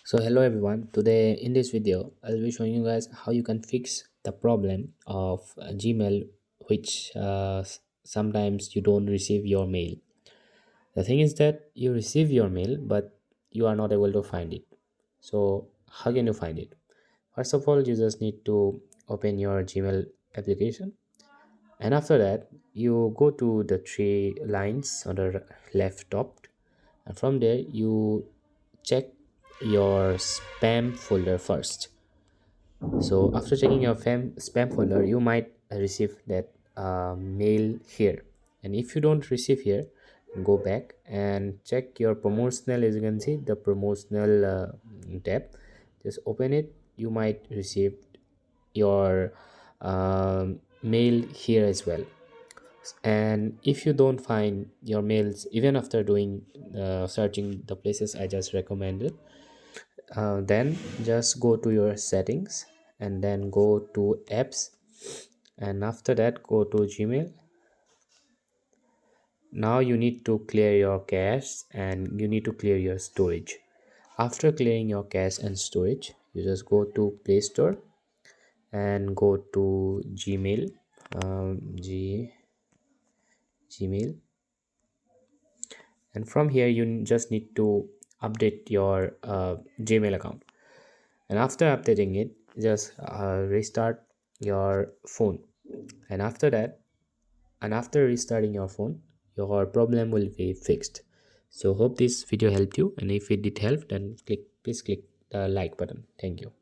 So hello everyone, today in this video I'll be showing you guys how you can fix the problem of Gmail which sometimes you don't receive your mail. The thing is that you receive your mail but you are not able to find it. So how can you find it? First of all, you just need to open your Gmail application, and after that you go to the three lines on the left top, and from there you check your spam folder first. So after checking your spam folder, you might receive that mail here. And if you don't receive here, go back and check your promotional. As you can see, the promotional tab, just open it. You might receive your mail here as well. And if you don't find your mails even after doing searching the places I just recommended, then just go to your settings and then go to apps, and after that go to Gmail. Now you need to clear your cache and you need to clear your storage. After clearing your cache and storage, you just go to Play Store and go to Gmail, Gmail, and from here you just need to update your Gmail account. And after updating it, just restart your phone, and after that, and after restarting your phone, your problem will be fixed. So hope this video helped you, and if it did help, then please click the like button. Thank you.